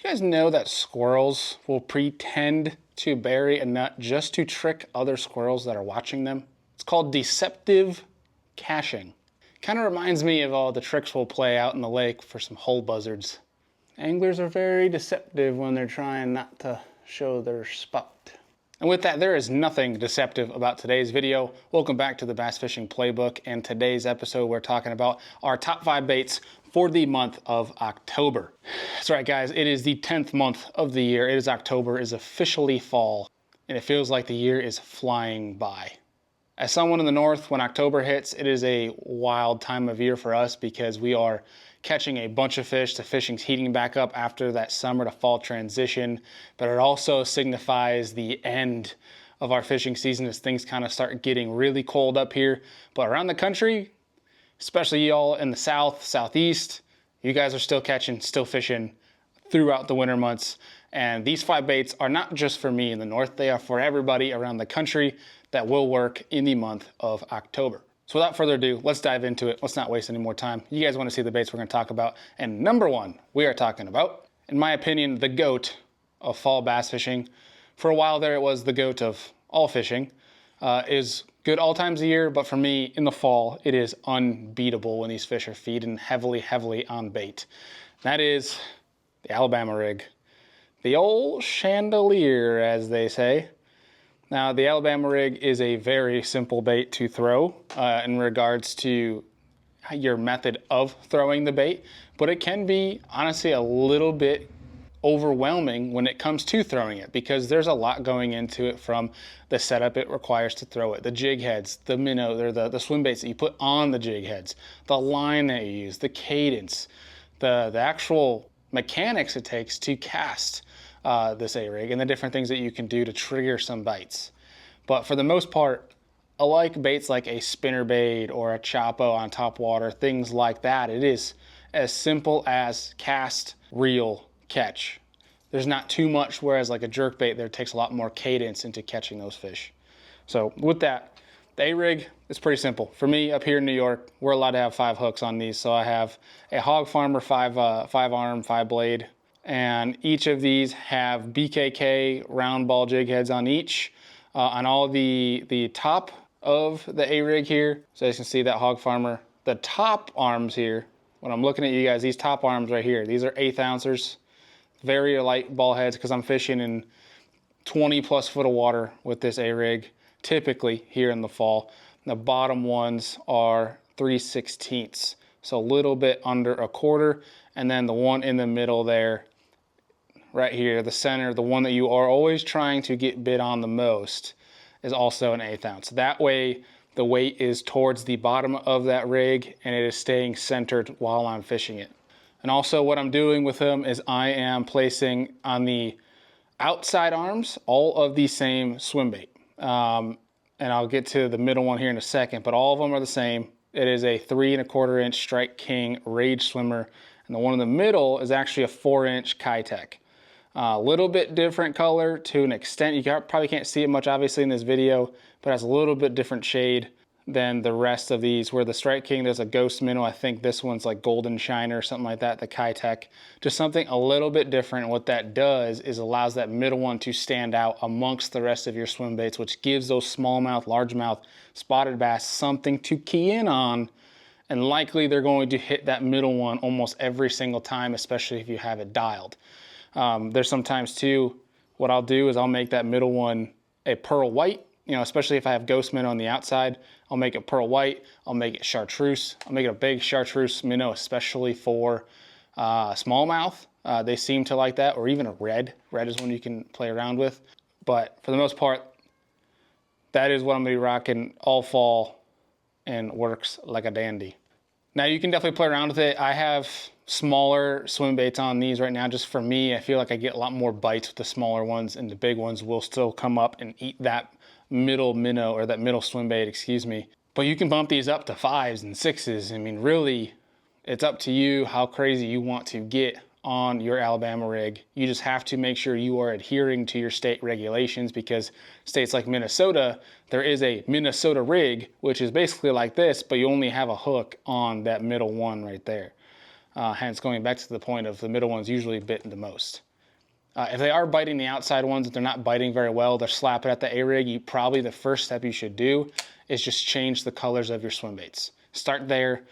you guys know that squirrels will pretend to bury a nut just to trick other squirrels that are watching them? It's called deceptive caching. Kind of reminds me of all the tricks we'll play out in the lake for some hole buzzards. Anglers are very deceptive when they're trying not to show their spot. And with that, there is nothing deceptive about today's video. Welcome back to the Bass Fishing Playbook. And today's episode, we're talking about our top 5 baits for the month of October. That's right, guys. It is the 10th month of the year. It is October. It is officially fall. And it feels like the year is flying by. As someone in the north, when October hits, it is a wild time of year for us because we are catching a bunch of fish. The fishing's heating back up after that summer to fall transition, but it also signifies the end of our fishing season as things kind of start getting really cold up here. But around the country, especially y'all in the south, southeast, you guys are still catching, still fishing throughout the winter months. And these 5 baits are not just for me in the north, they are for everybody around the country that will work in the month of October. So without further ado, let's dive into it. Let's not waste any more time. You guys want to see the baits we're going to talk about. And number 1, we are talking about, in my opinion, the GOAT of fall bass fishing. For a while there, it was the GOAT of all fishing. Is good all times of year, but for me, in the fall, it is unbeatable when these fish are feeding heavily on bait. That is the Alabama rig. The old chandelier, as they say. Now, the Alabama rig is a very simple bait to throw in regards to your method of throwing the bait, but it can be, honestly, a little bit overwhelming when it comes to throwing it because there's a lot going into it, from the setup it requires to throw it, the jig heads, the minnow, or the swim baits that you put on the jig heads, the line that you use, the cadence, the actual mechanics it takes to cast this A-rig, and the different things that you can do to trigger some bites. But for the most part, I like baits like a spinnerbait or a Chapo on top water, things like that. It is as simple as cast, reel, catch. There's not too much, whereas like a jerkbait, there takes a lot more cadence into catching those fish. So with that, the A-rig is pretty simple. For me, up here in New York, we're allowed to have 5 hooks on these. So I have a Hog Farmer 5 arm, 5 blade. And each of these have BKK round ball jig heads on each. On all the top of the A-rig here, so you can see that Hog Farmer, the top arms here, when I'm looking at you guys, these top arms right here, these are 1/8 ounces, very light ball heads because I'm fishing in 20+ foot of water with this A-rig, typically here in the fall. The bottom ones are 3/16, so a little bit under a quarter, and then the one in the middle there, right here, the center, the one that you are always trying to get bit on the most, is also an 1/8 ounce. That way, the weight is towards the bottom of that rig and it is staying centered while I'm fishing it. And also what I'm doing with them is I am placing on the outside arms all of the same swim bait. And I'll get to the middle one here in a second, but all of them are the same. It is a 3 1/4 inch Strike King Rage Swimmer, and the one in the middle is actually a 4-inch Kitech. A little bit different color to an extent. You probably can't see it much obviously in this video, but it has a little bit different shade than the rest of these. Where the Strike King, there's a ghost minnow. I think this one's like golden shiner or something like that, the Kitech. Just something a little bit different. What that does is allows that middle one to stand out amongst the rest of your swim baits, which gives those smallmouth, largemouth, spotted bass something to key in on. And likely they're going to hit that middle one almost every single time, especially if you have it dialed. There's sometimes too, what I'll do is I'll make that middle one a pearl white, especially if I have ghost minnow on the outside, I'll make it pearl white, I'll make it chartreuse, I'll make it a big chartreuse minnow, especially for smallmouth. They seem to like that, or even a red. Red is one you can play around with. But for the most part, that is what I'm gonna be rocking all fall and works like a dandy. Now you can definitely play around with it. I have smaller swim baits on these right now. Just for me, I feel like I get a lot more bites with the smaller ones, and the big ones will still come up and eat that middle minnow, or that middle swim bait, excuse me. But you can bump these up to 5s and 6s. I mean, really, it's up to you how crazy you want to get on your Alabama rig. You just have to make sure you are adhering to your state regulations, because states like Minnesota, there is a Minnesota rig, which is basically like this, but you only have a hook on that middle one right there. Hence going back to the point of the middle one's usually bitten the most. If they are biting the outside ones, if they're not biting very well, they're slapping at the A-rig, probably the first step you should do is just change the colors of your swim baits. Start there,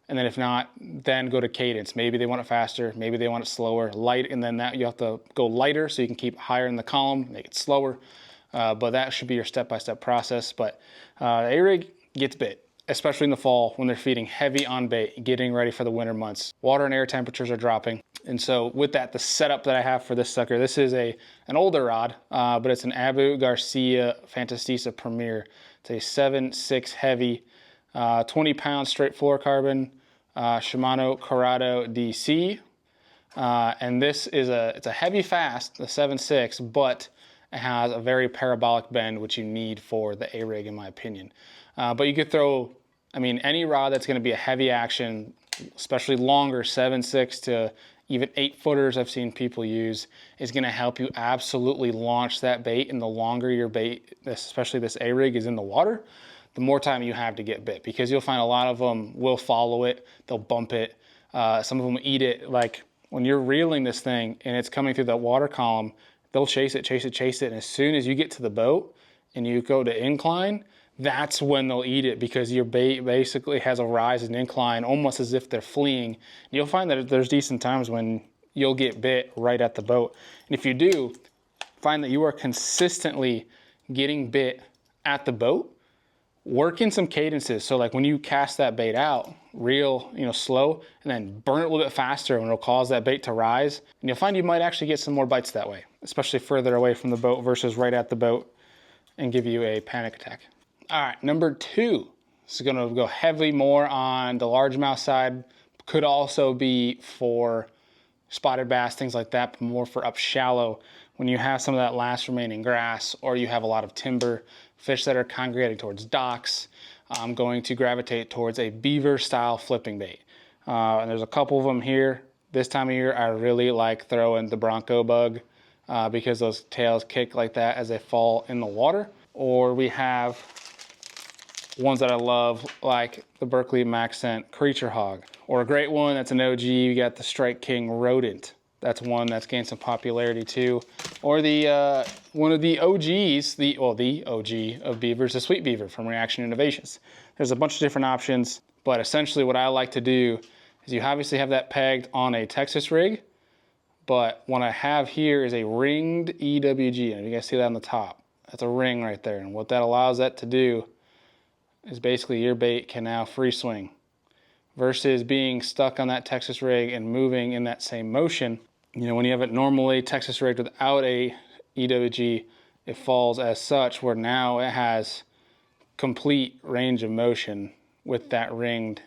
and then if not, then go to cadence. Maybe they want it faster, maybe they want it slower, light, and then that you have to go lighter so you can keep higher in the column, make it slower. But that should be your step-by-step process. But A-rig gets bit, especially in the fall when they're feeding heavy on bait, getting ready for the winter months. Water and air temperatures are dropping. And so with that, the setup that I have for this sucker, this is an older rod, but it's an Abu Garcia Fantasisa Premier. It's a 7.6 heavy, 20 pound straight fluorocarbon, Shimano Corrado DC. And this is it's a heavy fast, the 7.6, but it has a very parabolic bend, which you need for the A-rig in my opinion. But you could throw, I mean, any rod that's gonna be a heavy action, especially longer, 7.6 to even 8 footers I've seen people use, is gonna help you absolutely launch that bait. And the longer your bait, especially this A-rig, is in the water, the more time you have to get bit, because you'll find a lot of them will follow it, they'll bump it, some of them eat it. Like when you're reeling this thing and it's coming through that water column, they'll chase it, chase it, chase it, and as soon as you get to the boat and you go to incline, that's when they'll eat it, because your bait basically has a rise and incline, almost as if they're fleeing. You'll find that there's decent times when you'll get bit right at the boat. And if you do, find that you are consistently getting bit at the boat, work in some cadences. So like when you cast that bait out, reel, slow, and then burn it a little bit faster, and it'll cause that bait to rise. And you'll find you might actually get some more bites that way, especially further away from the boat versus right at the boat, and give you a panic attack. All right, number 2. This is gonna go heavy more on the largemouth side. Could also be for spotted bass, things like that, but more for up shallow. When you have some of that last remaining grass, or you have a lot of timber, fish that are congregating towards docks, I'm going to gravitate towards a beaver style flipping bait. And there's a couple of them here. This time of year, I really like throwing the Bronco bug because those tails kick like that as they fall in the water. Or we have ones that I love, like the Berkeley Maxent Creature Hog, or a great one that's an OG, you got the Strike King Rodent. That's one that's gained some popularity too. Or the one of the OGs, the OG of beavers, the Sweet Beaver from Reaction Innovations. There's a bunch of different options, but essentially what I like to do is you obviously have that pegged on a Texas rig, but what I have here is a ringed EWG, and you guys see that on the top. That's a ring right there, and what that allows that to do is basically your bait can now free swing versus being stuck on that Texas rig and moving in that same motion. When you have it normally Texas rigged without a EWG, it falls as such, where now it has complete range of motion with that ringed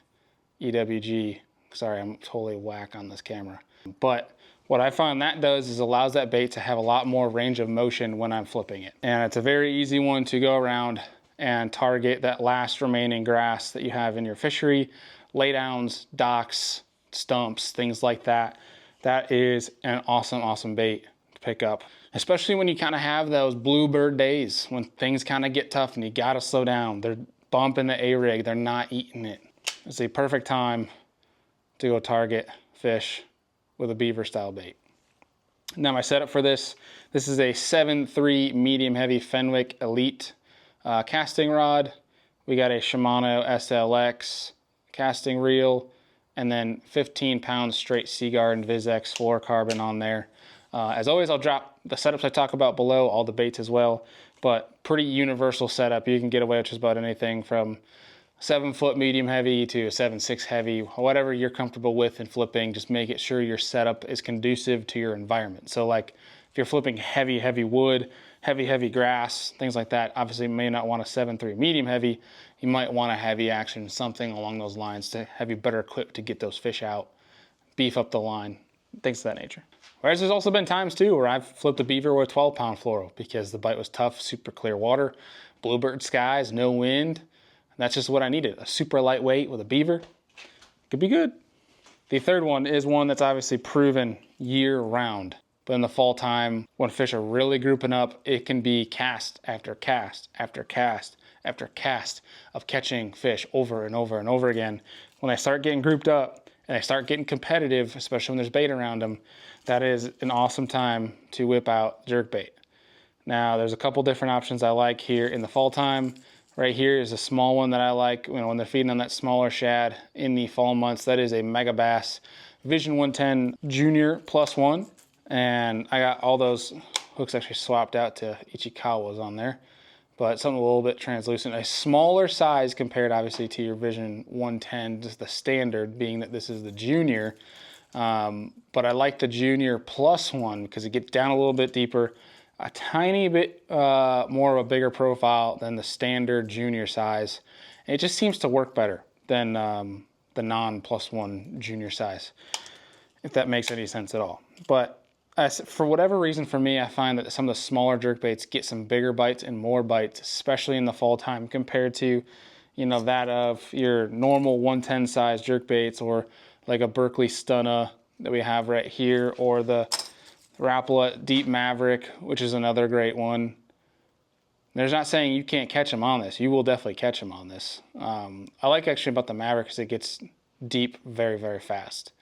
EWG. Sorry, I'm totally whack on this camera. But what I find that does is allows that bait to have a lot more range of motion when I'm flipping it. And it's a very easy one to go around and target that last remaining grass that you have in your fishery, laydowns, docks, stumps, things like that. That is an awesome, awesome bait to pick up, especially when you kind of have those bluebird days when things kind of get tough and you got to slow down. They're bumping the A-rig, they're not eating it. It's a perfect time to go target fish with a beaver style bait. Now my setup for this is a 7.3 medium heavy Fenwick Elite casting rod. We got a Shimano SLX casting reel, and then 15 pounds straight Seaguard VizX fluorocarbon on there. As always, I'll drop the setups I talk about below, all the baits as well, but pretty universal setup. You can get away with just about anything from 7-foot medium heavy to 7.6 heavy, whatever you're comfortable with in flipping. Just make it sure your setup is conducive to your environment. So like if you're flipping heavy, heavy wood, heavy grass, things like that, obviously you may not want a 7.3 medium heavy. You might want a heavy action, something along those lines to have you better equipped to get those fish out, beef up the line, things of that nature. Whereas there's also been times too where I've flipped a beaver with 12-pound fluoro because the bite was tough, super clear water, bluebird skies, no wind. That's just what I needed, a super lightweight with a beaver. Could be good. The third one is one that's obviously proven year round. But in the fall time, when fish are really grouping up, it can be cast after cast after cast after cast of catching fish over and over and over again. When they start getting grouped up and they start getting competitive, especially when there's bait around them, that is an awesome time to whip out jerkbait. Now, there's a couple different options I like here in the fall time. Right here is a small one that I like, you know, when they're feeding on that smaller shad in the fall months. That is a Mega Bass Vision 110 Junior +1. And I got all those hooks actually swapped out to Ichikawas on there, but something a little bit translucent. A smaller size compared obviously to your Vision 110, just the standard being that this is the Junior. But I like the Junior +1 because it gets down a little bit deeper, a tiny bit more of a bigger profile than the standard Junior size. And it just seems to work better than the non +1 Junior size, if that makes any sense at all. But for whatever reason, for me, I find that some of the smaller jerkbaits get some bigger bites and more bites, especially in the fall time, compared to, you know, that of your normal 110 size jerkbaits, or like a Berkeley Stunna that we have right here, or the Rapala Deep Maverick, which is another great one. There's not saying you can't catch them on this. You will definitely catch them on this. I like actually about the Maverick because it gets deep very, very fast.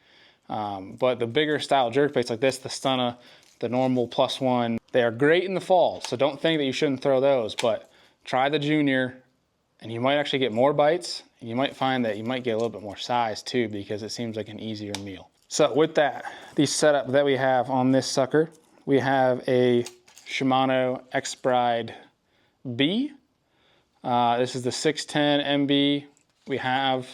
But the bigger style jerkbaits like this, the Stunna, the normal +1, they are great in the fall. So don't think that you shouldn't throw those, but try the Junior and you might actually get more bites. And you might find that you might get a little bit more size too, because it seems like an easier meal. So with that, the setup that we have on this sucker, we have a Shimano X-Bride B. This is the 610 MB. We have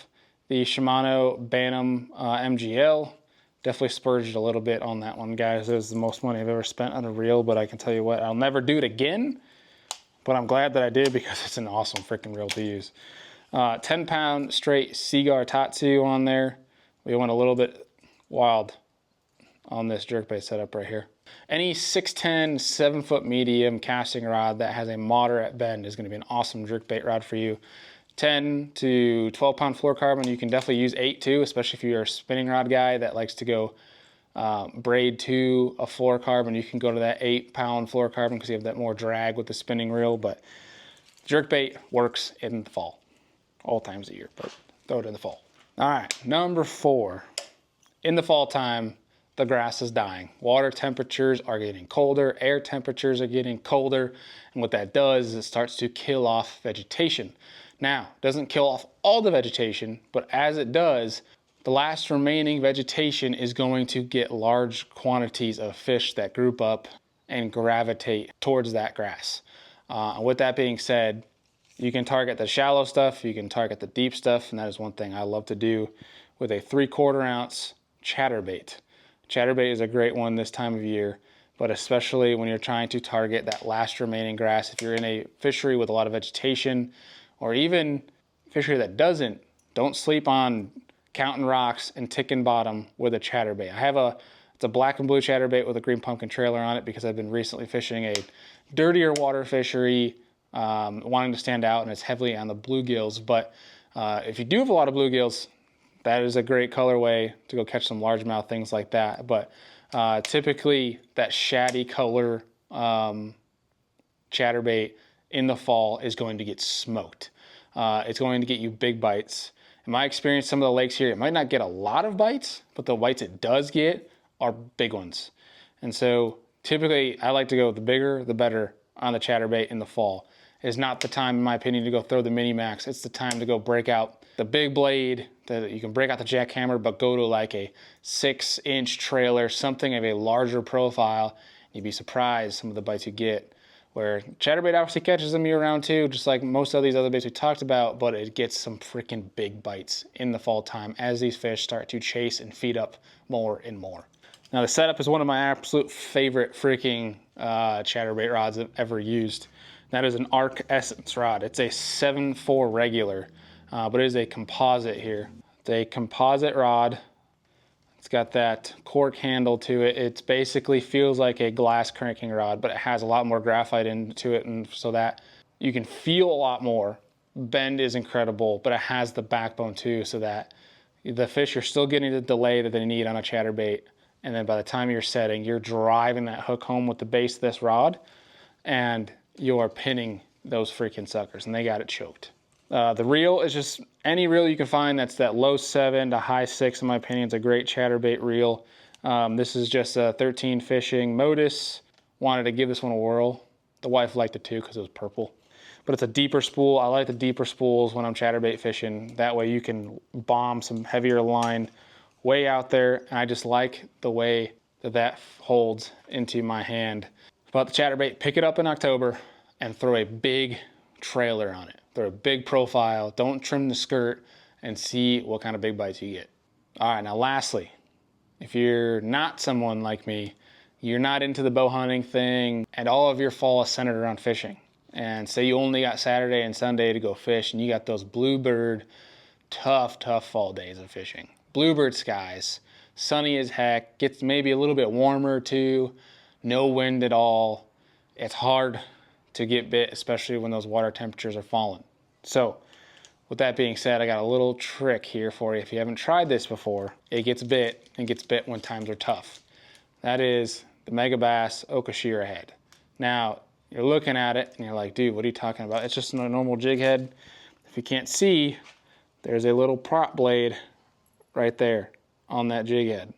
the Shimano Bantam MGL. Definitely spurged a little bit on that one, guys. It was the most money I've ever spent on a reel, but I can tell you what, I'll never do it again. But I'm glad that I did, because it's an awesome freaking reel to use. 10-pound straight Seagar Tatsu on there. We went a little bit wild on this jerkbait setup right here. Any 610 7-foot medium casting rod that has a moderate bend is going to be an awesome jerkbait rod for you. 10 to 12 pound fluorocarbon. You can definitely use 8 too, especially if you're a spinning rod guy that likes to go braid to a fluorocarbon. You can go to that 8-pound fluorocarbon because you have that more drag with the spinning reel. But jerkbait works in the fall, all times of year, but throw it in the fall. All right, number 4. In the fall time, the grass is dying. Water temperatures are getting colder, air temperatures are getting colder, and what that does is it starts to kill off vegetation. Now, it doesn't kill off all the vegetation, but as it does, the last remaining vegetation is going to get large quantities of fish that group up and gravitate towards that grass. With that being said, you can target the shallow stuff, you can target the deep stuff, and that is one thing I love to do with a 3/4 ounce chatterbait. Chatterbait is a great one this time of year, but especially when you're trying to target that last remaining grass. If you're in a fishery with a lot of vegetation, or even fishery that doesn't, don't sleep on counting rocks and ticking bottom with a chatterbait. It's a black and blue chatterbait with a green pumpkin trailer on it, because I've been recently fishing a dirtier water fishery, wanting to stand out, and it's heavily on the bluegills. But if you do have a lot of bluegills, that is a great colorway to go catch some largemouth, things like that. But typically that shaddy color chatterbait in the fall is going to get smoked. It's going to get you big bites. In my experience, some of the lakes here, it might not get a lot of bites, but the bites it does get are big ones. And so typically I like to go the bigger, the better on the chatterbait in the fall. It's not the time, in my opinion, to go throw the mini max. It's the time to go break out the big blade, that you can break out the jackhammer, but go to like a 6-inch trailer, something of a larger profile. You'd be surprised some of the bites you get. Where chatterbait obviously catches them year-round too, just like most of these other baits we talked about, but it gets some freaking big bites in the fall time as these fish start to chase and feed up more and more. Now the setup is one of my absolute favorite freaking chatterbait rods I've ever used. That is an Arc Essence rod. It's a 7.4 regular, but it is a composite here. It's a composite rod. It's got that cork handle to it. It basically feels like a glass cranking rod, but it has a lot more graphite into it, and so that you can feel a lot more. Bend is incredible, but it has the backbone too, so that the fish are still getting the delay that they need on a chatterbait, and then by the time you're setting, you're driving that hook home with the base of this rod, and you're pinning those freaking suckers, and they got it choked. The reel is just any reel you can find that's that low 7 to high 6, in my opinion. It's a great chatterbait reel. This is just a 13 fishing Modus. Wanted to give this one a whirl. The wife liked it too because it was purple. But it's a deeper spool. I like the deeper spools when I'm chatterbait fishing. That way you can bomb some heavier line way out there. And I just like the way that holds into my hand. But the chatterbait, pick it up in October and throw a big trailer on it. Throw a big profile. Don't trim the skirt and see what kind of big bites you get. All right, now lastly, if you're not someone like me, you're not into the bow hunting thing, and all of your fall is centered around fishing, and say you only got Saturday and Sunday to go fish, and you got those bluebird, tough fall days of fishing. Bluebird skies, sunny as heck, gets maybe a little bit warmer too, no wind at all. It's hard to get bit, especially when those water temperatures are falling. So, with that being said, I got a little trick here for you. If you haven't tried this before, it gets bit and gets bit when times are tough. That is the Megabass Okashira head. Now, you're looking at it and you're like, dude, what are you talking about? It's just a normal jig head. If you can't see, there's a little prop blade right there on that jig head.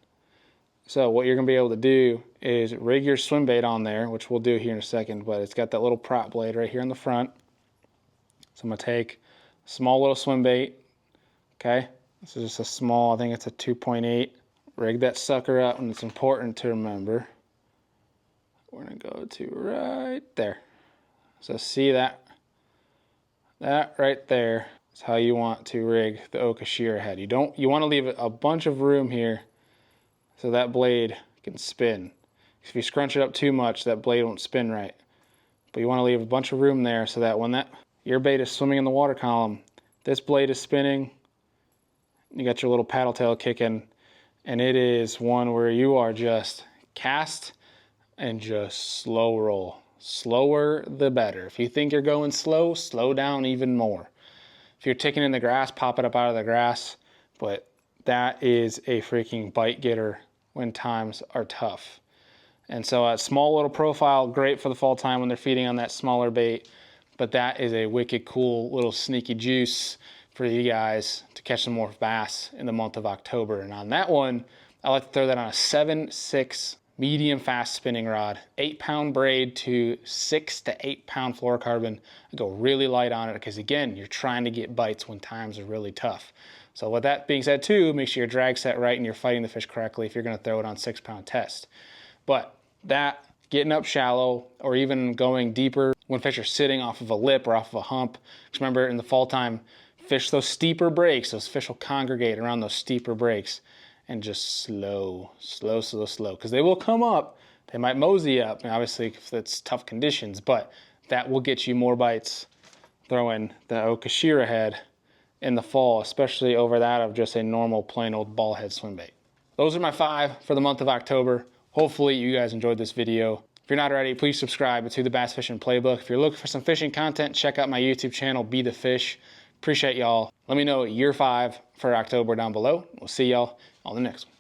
So what you're gonna be able to do is rig your swim bait on there, which we'll do here in a second, but it's got that little prop blade right here in the front. So I'm gonna take a small little swim bait, okay? This is just a small, I think it's a 2.8. Rig that sucker up, and it's important to remember. We're gonna go to right there. So see that? That right there is how you want to rig the Okashira head. You want to leave a bunch of room here so that blade can spin. If you scrunch it up too much, that blade won't spin right. But you want to leave a bunch of room there so that when your bait is swimming in the water column, this blade is spinning, you got your little paddle tail kicking, and it is one where you are just cast and just slow roll. Slower the better. If you think you're going slow, slow down even more. If you're ticking in the grass, pop it up out of the grass. But that is a freaking bite getter when times are tough. And so a small little profile, great for the fall time when they're feeding on that smaller bait. But that is a wicked cool little sneaky juice for you guys to catch some more bass in the month of October. And on that one, I like to throw that on a 7/6 medium fast spinning rod, 8-pound braid to 6 to 8-pound fluorocarbon. I go really light on it because again, you're trying to get bites when times are really tough. So with that being said too, make sure your drag set right and you're fighting the fish correctly if you're gonna throw it on 6-pound test. But that, getting up shallow or even going deeper when fish are sitting off of a lip or off of a hump. Because remember in the fall time, fish those steeper breaks, those fish will congregate around those steeper breaks. And just slow, because they will come up. They might mosey up, and obviously if it's tough conditions, but that will get you more bites throwing the Okashira head in the fall, especially over that of just a normal plain old ball head swim bait. Those are my 5 for the month of October. Hopefully you guys enjoyed this video. If you're not already, please subscribe to the Bass Fishing Playbook. If you're looking for some fishing content, check out my YouTube channel, Be The Fish. Appreciate y'all. Let me know your 5 for October down below. We'll see y'all on the next one.